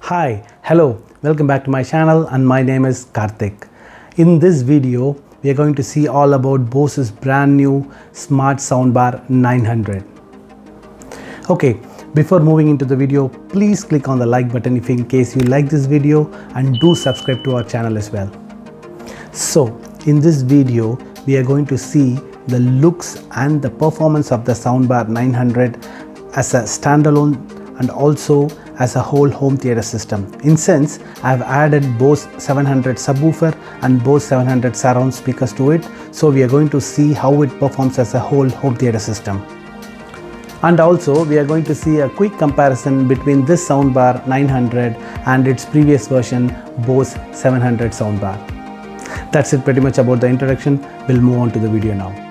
Hi, hello, welcome back to my channel and my name is Karthik. In this video, we are going to see all about Bose's brand new Smart Soundbar 900. Okay, before moving into the video, please click on the like button if in case you like this video and do subscribe to our channel as well. So, in this video, we are going to see the looks and the performance of the Soundbar 900 as a standalone and also as a whole home theater system. In sense, I have added Bose 700 subwoofer and Bose 700 surround speakers to it. So we are going to see how it performs as a whole home theater system. And also we are going to see a quick comparison between this Soundbar 900 and its previous version Bose 700 soundbar. That's it pretty much about the introduction. We'll move on to the video now.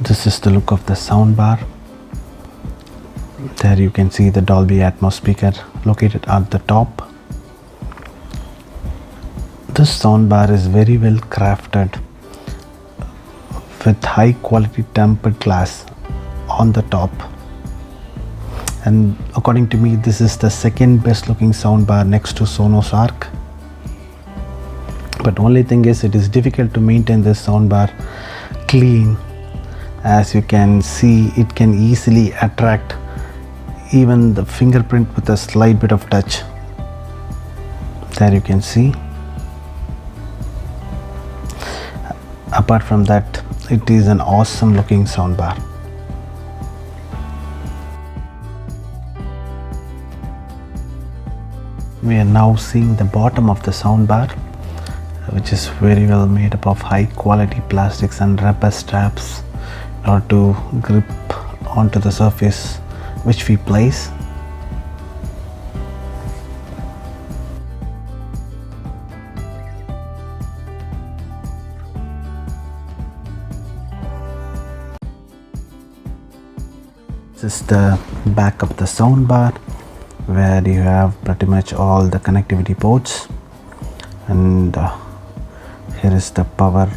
This is the look of the soundbar. There you can see the Dolby Atmos speaker located at the top. This soundbar is very well crafted with high quality tempered glass on the top. And according to me, this is the second best looking soundbar next to Sonos Arc. But only thing is, it is difficult to maintain this soundbar clean. As you can see, it can easily attract even the fingerprint with a slight bit of touch. There you can see. Apart from that, it is an awesome looking soundbar. We are now seeing the bottom of the soundbar, which is very well made up of high quality plastics and rubber straps in order to grip onto the surface which we place. This is the back of the soundbar, where you have pretty much all the connectivity ports, and here is the power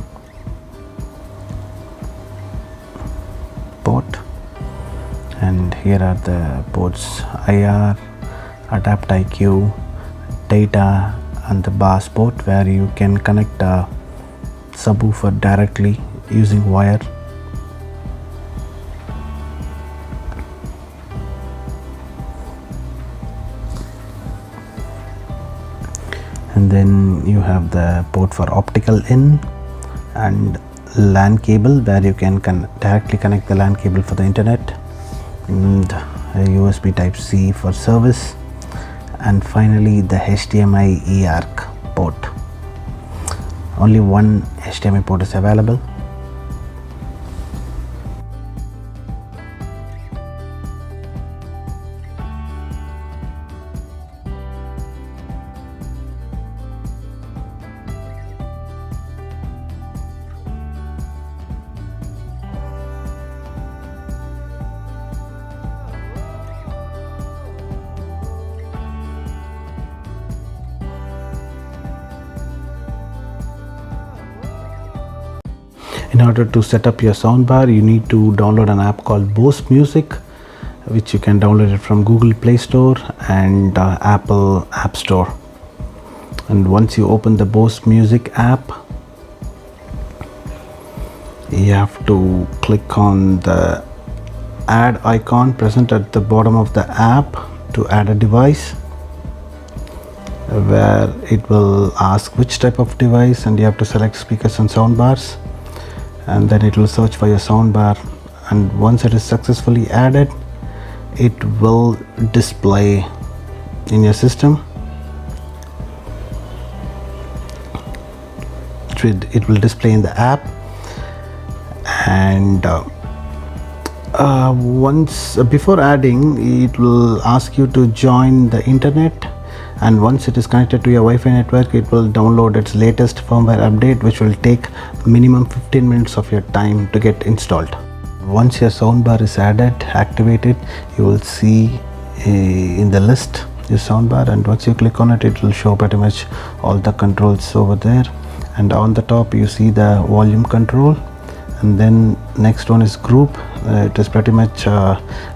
port, and here are the ports IR, Adapt IQ, data, and the bass port, where you can connect a subwoofer directly using wire. And then you have the port for optical in and LAN cable, where you can directly connect the LAN cable for the internet, and a USB type C for service, and finally the HDMI eARC port. Only one HDMI port is available. In order to set up your soundbar, you need to download an app called Bose Music, which you can download it from Google Play Store and Apple App Store. And once you open the Bose Music app, you have to click on the add icon present at the bottom of the app to add a device, where it will ask which type of device, and you have to select speakers and soundbars, and then it will search for your soundbar. And once it is successfully added, it will display in your system. It will display in the app, and before adding, it will ask you to join the internet, and once it is connected to your Wi-Fi network, it will download its latest firmware update, which will take minimum 15 minutes of your time to get installed. Once your soundbar is activated, you will see in the list your soundbar, and once you click on it, it will show pretty much all the controls over there. And on the top you see the volume control, and then next one is group. It is pretty much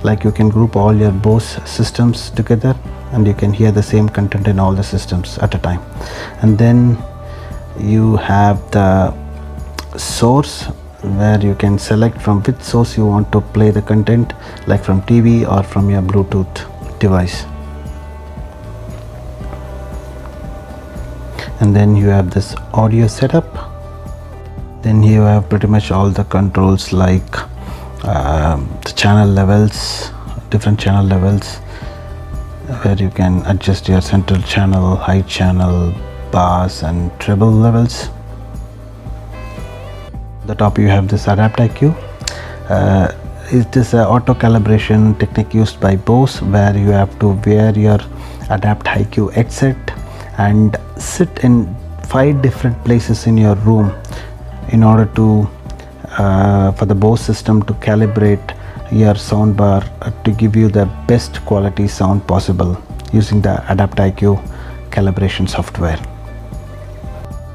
like you can group all your Bose systems together, and you can hear the same content in all the systems at a time. And then you have the source, where you can select from which source you want to play the content, like from TV or from your Bluetooth device. And then you have this audio setup. Then you have pretty much all the controls, like the channel levels, different channel levels, where you can adjust your central channel, high channel, bass and treble levels. At the top you have this Adapt IQ. It is an auto calibration technique used by Bose, where you have to wear your Adapt IQ headset and sit in 5 different places in your room in order to for the Bose system to calibrate your soundbar to give you the best quality sound possible using the Adapt IQ calibration software.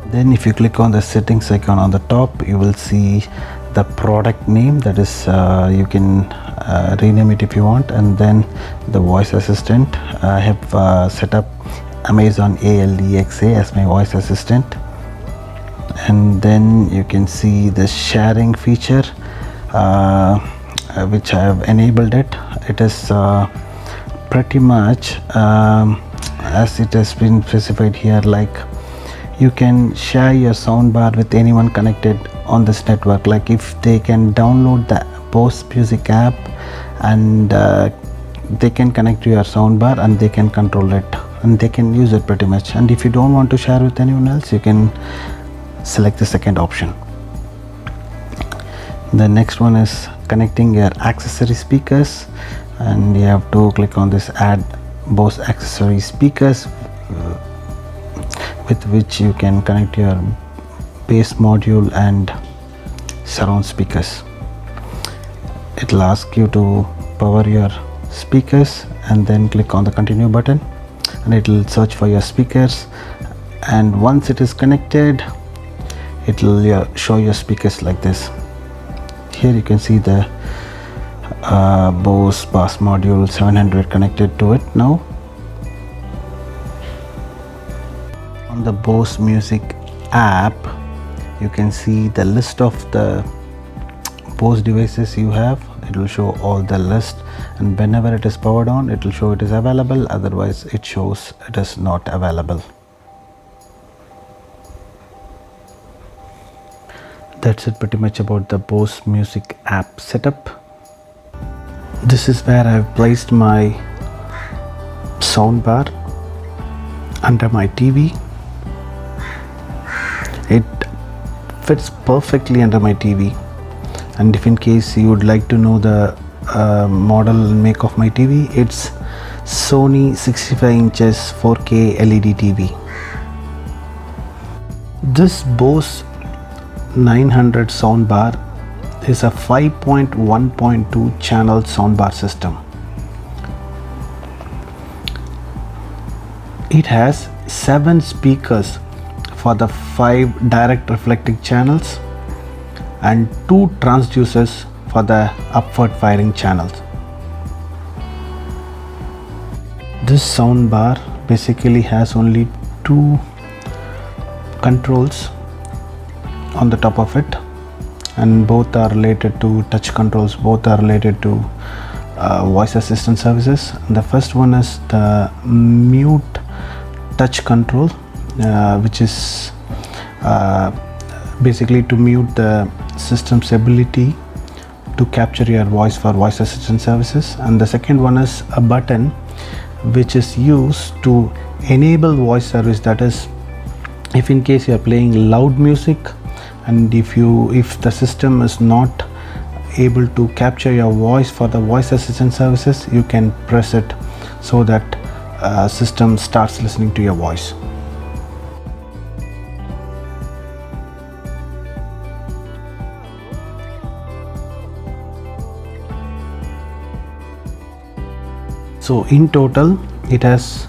Then if you click on the settings icon on the top, you will see the product name, that is you can rename it if you want. And then the voice assistant, I have set up Amazon Alexa as my voice assistant. And then you can see the sharing feature, which I have enabled it. It is pretty much as it has been specified here, like you can share your soundbar with anyone connected on this network. Like if they can download the Bose Music app, and they can connect to your soundbar and they can control it and they can use it pretty much. And if you don't want to share with anyone else, you can select the second option. The next one is connecting your accessory speakers, and you have to click on this add Bose accessory speakers, with which you can connect your bass module and surround speakers. It will ask you to power your speakers, and then click on the continue button, and it will search for your speakers. And once it is connected, it will show your speakers like this. Here you can see the Bose bass module 700 connected to it now. On the Bose Music app, you can see the list of the Bose devices you have. It will show all the list, and whenever it is powered on, it will show it is available, otherwise it shows it is not available. That's it pretty much about the Bose Music app setup. This is where I've placed my soundbar under my TV. It fits perfectly under my TV. And if in case you would like to know the model and make of my TV, it's Sony 65 inches 4K LED TV. This Bose 900 soundbar is a 5.1.2 channel soundbar system. It has 7 speakers for the 5 direct reflecting channels and 2 transducers for the upward firing channels. This soundbar basically has only two controls on the top of it, and both are related to touch controls, both are related to voice assistant services. The first one is the mute touch control, which is basically to mute the system's ability to capture your voice for voice assistant services. And the second one is a button which is used to enable voice service. That is, if in case you are playing loud music and if the system is not able to capture your voice for the voice assistant services, you can press it so that system starts listening to your voice. So in total it has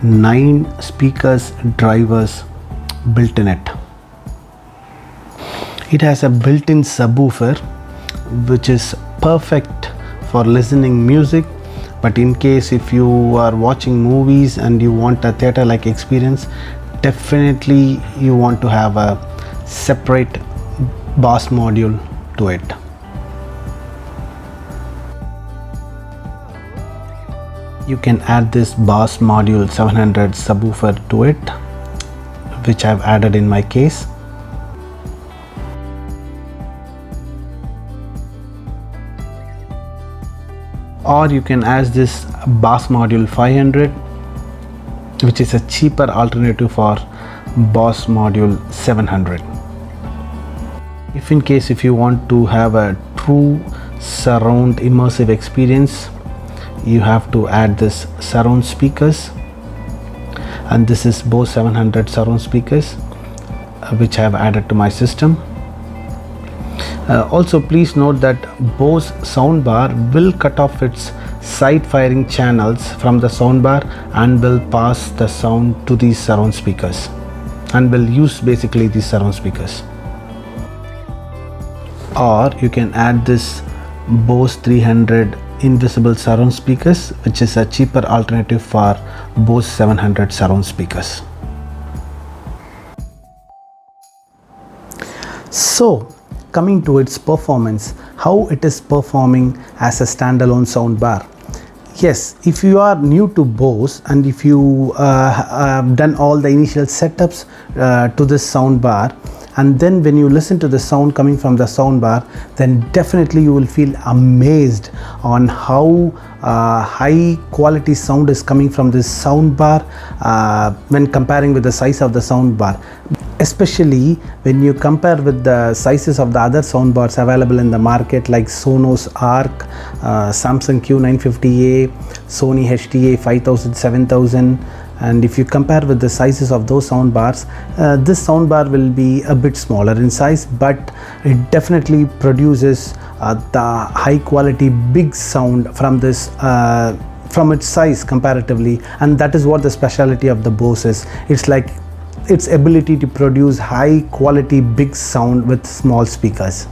9 speakers drivers built in it. It has a built-in subwoofer which is perfect for listening music, but in case if you are watching movies and you want a theater-like experience, definitely you want to have a separate Bose module to it. You can add this Bose module 700 subwoofer to it, which I've added in my case. Or you can add this Bose module 500, which is a cheaper alternative for Bose module 700. If in case if you want to have a true surround immersive experience, you have to add this surround speakers, and this is Bose 700 surround speakers which I have added to my system. Also please note that Bose soundbar will cut off its side firing channels from the soundbar and will pass the sound to these surround speakers and will use basically these surround speakers. Or you can add this Bose 300 invisible surround speakers, which is a cheaper alternative for Bose 700 surround speakers. So coming to its performance, how it is performing as a standalone soundbar. Yes, if you are new to Bose and if you have done all the initial setups to this soundbar, and then when you listen to the sound coming from the soundbar, then definitely you will feel amazed on how high quality sound is coming from this soundbar when comparing with the size of the soundbar. Especially when you compare with the sizes of the other soundbars available in the market, like Sonos Arc, Samsung Q950A, Sony HTA 5000, 7000. And if you compare with the sizes of those soundbars, this soundbar will be a bit smaller in size, but it definitely produces the high quality big sound from this from its size comparatively. And that is what the specialty of the Bose is. It's like its ability to produce high quality big sound with small speakers.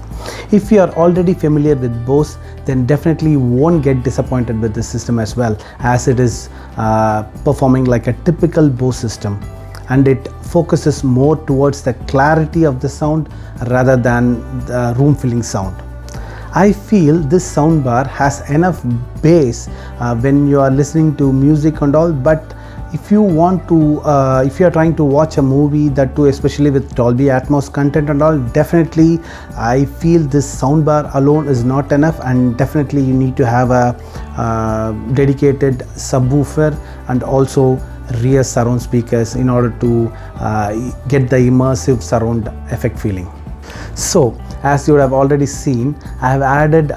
If you are already familiar with Bose, then definitely you won't get disappointed with this system as well, as it is performing like a typical Bose system, and it focuses more towards the clarity of the sound rather than the room filling sound. I feel this soundbar has enough bass when you are listening to music and all, but if you want to if you are trying to watch a movie, that too especially with Dolby Atmos content and all, definitely I feel this soundbar alone is not enough, and definitely you need to have a dedicated subwoofer and also rear surround speakers in order to get the immersive surround effect feeling. So as you would have already seen, I have added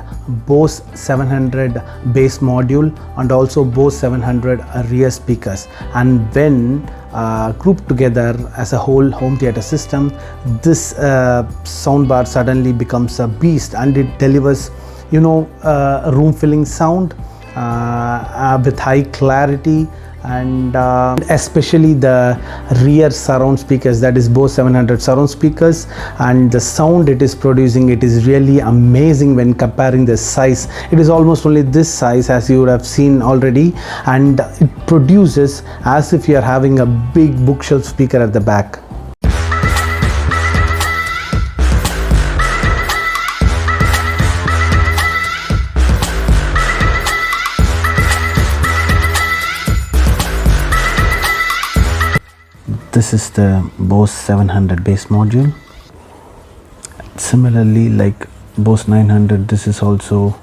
Bose 700 bass module and also Bose 700 rear speakers, and when grouped together as a whole home theater system, this soundbar suddenly becomes a beast, and it delivers, you know, room filling sound with high clarity, and especially the rear surround speakers, that is Bose 700 surround speakers, and the sound it is producing, it is really amazing when comparing the size. It is almost only this size, as you would have seen already, and it produces as if you are having a big bookshelf speaker at the back. This is the Bose 700 bass module. Similarly, like Bose 900, this is also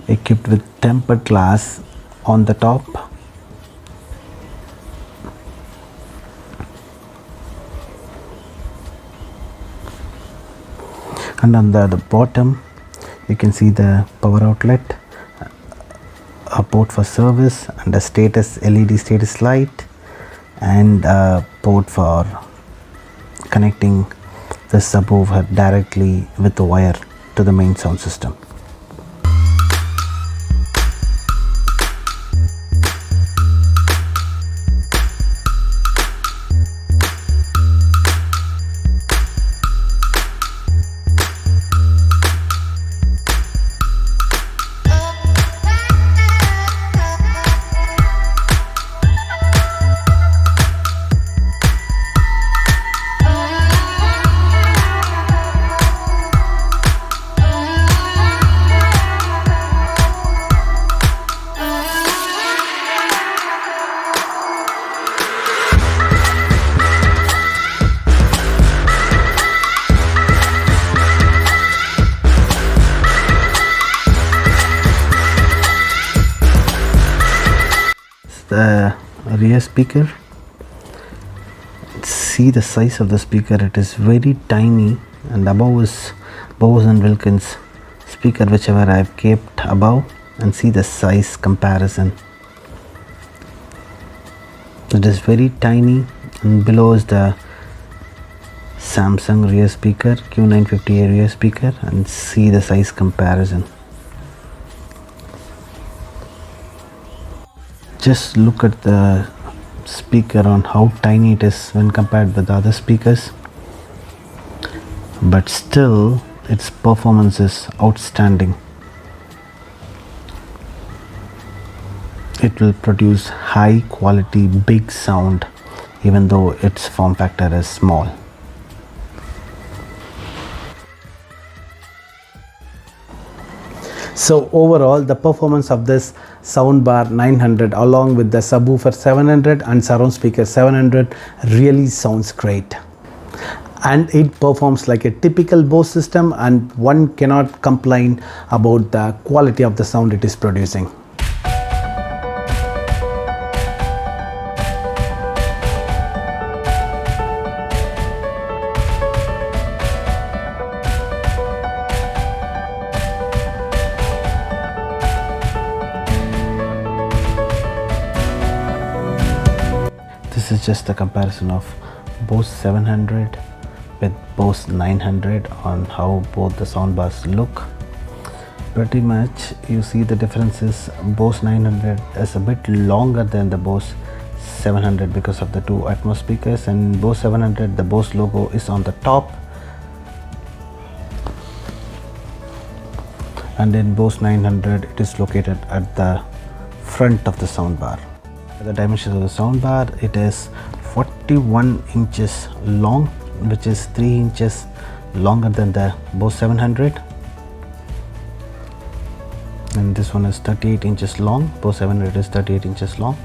equipped with tempered glass on the top. And on the bottom, you can see the power outlet, a port for service, and a status LED status light, and a port for connecting the subwoofer directly with the wire to the main sound system. The rear speaker, see the size of the speaker, it is very tiny, and above is Bose and Wilkins speaker, whichever I have kept above, and see the size comparison. It is very tiny, and below is the Samsung rear speaker, Q950A rear speaker, and see the size comparison. Just look at the speaker on how tiny it is when compared with other speakers, but still its performance is outstanding. It will produce high quality big sound even though its form factor is small. So overall, the performance of this Soundbar 900 along with the Subwoofer 700 and surround speaker 700 really sounds great, and it performs like a typical Bose system, and one cannot complain about the quality of the sound it is producing. This is just a comparison of Bose 700 with Bose 900 on how both the soundbars look. Pretty much you see the differences. Bose 900 is a bit longer than the Bose 700 because of the two Atmos speakers, and Bose 700 the Bose logo is on the top, and in Bose 900 it is located at the front of the soundbar. The dimensions of the soundbar, it is 41 inches long, which is 3 inches longer than the Bose 700, and this one is 38 inches long. Bose 700 is 38 inches long,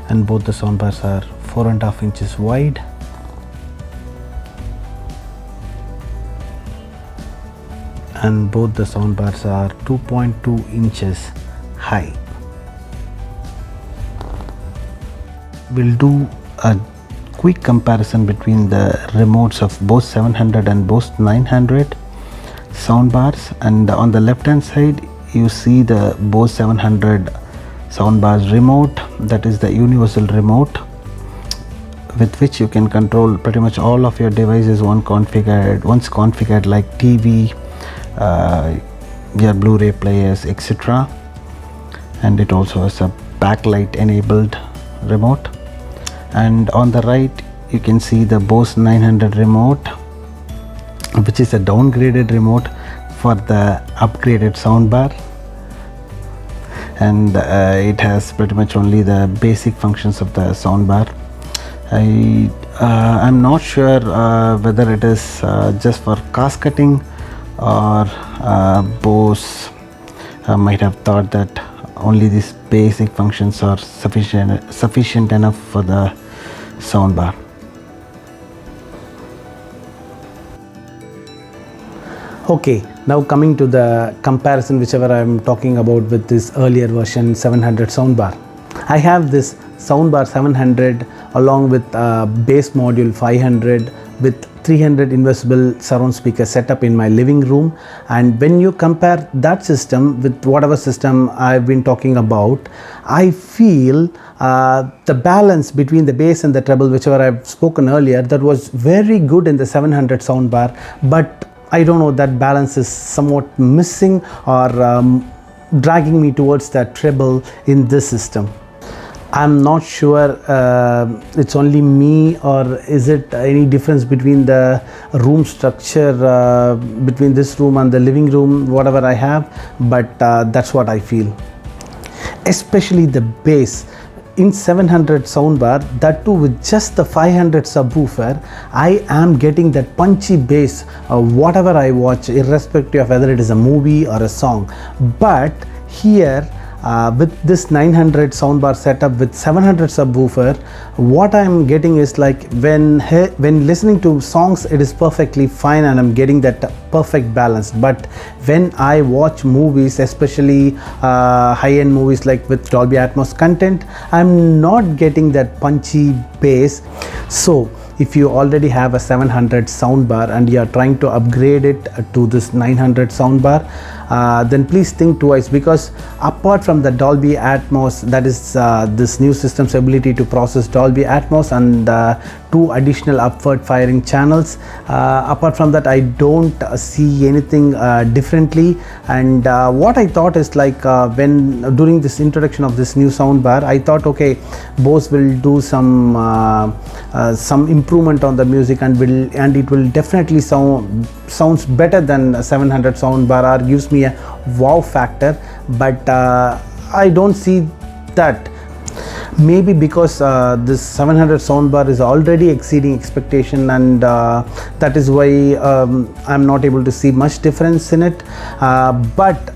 and both the soundbars are 4.5 inches wide, and both the soundbars are 2.2 inches high. We'll do a quick comparison between the remotes of Bose 700 and Bose 900 soundbars, and on the left hand side you see the Bose 700 soundbars remote, that is the universal remote with which you can control pretty much all of your devices once configured, like TV, your Blu-ray players, etc. and it also has a backlight enabled remote. And on the right you can see the Bose 900 remote, which is a downgraded remote for the upgraded soundbar, and it has pretty much only the basic functions of the soundbar. I'm not sure whether it is just for cost cutting, or Bose might have thought that only these basic functions are sufficient enough for the soundbar. Okay, now coming to the comparison whichever I am talking about with this earlier version 700 soundbar. I have this soundbar 700 along with bass module 500 with 300 invisible surround speaker setup in my living room, and when you compare that system with whatever system I've been talking about, I feel the balance between the bass and the treble, whichever I've spoken earlier, that was very good in the 700 soundbar, but I don't know, that balance is somewhat missing or dragging me towards that treble in this system. I'm not sure it's only me, or is it any difference between the room structure between this room and the living room, whatever I have, but that's what I feel. Especially the bass in 700 soundbar, that too with just the 500 subwoofer, I am getting that punchy bass whatever I watch, irrespective of whether it is a movie or a song. But here with this 900 soundbar setup with 700 subwoofer, what I'm getting is like when listening to songs, it is perfectly fine and I'm getting that perfect balance. But when I watch movies, especially high-end movies like with Dolby Atmos content, I'm not getting that punchy bass. So if you already have a 700 soundbar and you are trying to upgrade it to this 900 soundbar, then please think twice, because apart from the Dolby Atmos, that is this new system's ability to process Dolby Atmos and 2 additional upward firing channels, apart from that I don't see anything differently. And what I thought is like when during this introduction of this new soundbar, I thought okay, Bose will do some improvement on the music and it will definitely sounds better than 700 soundbar, or gives me a wow factor, but I don't see that. Maybe because this 700 soundbar is already exceeding expectation, and that is why I'm not able to see much difference in it. But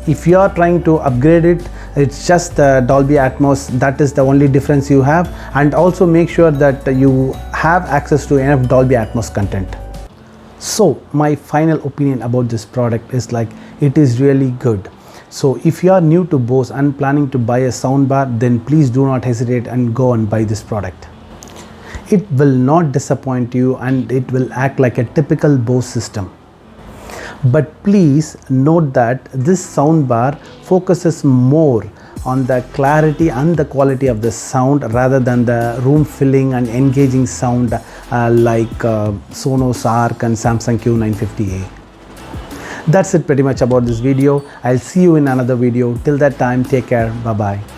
if you are trying to upgrade it, it's just the Dolby Atmos, that is the only difference you have. And also make sure that you have access to enough Dolby Atmos content. So my final opinion about this product is like, it is really good. So if you are new to Bose and planning to buy a soundbar, then please do not hesitate and go and buy this product. It will not disappoint you and it will act like a typical Bose system. But please note that this soundbar focuses more on the clarity and the quality of the sound rather than the room filling and engaging sound like Sonos Arc and Samsung Q950A. That's it pretty much about this video. I'll see you in another video. Till that time, take care. Bye bye.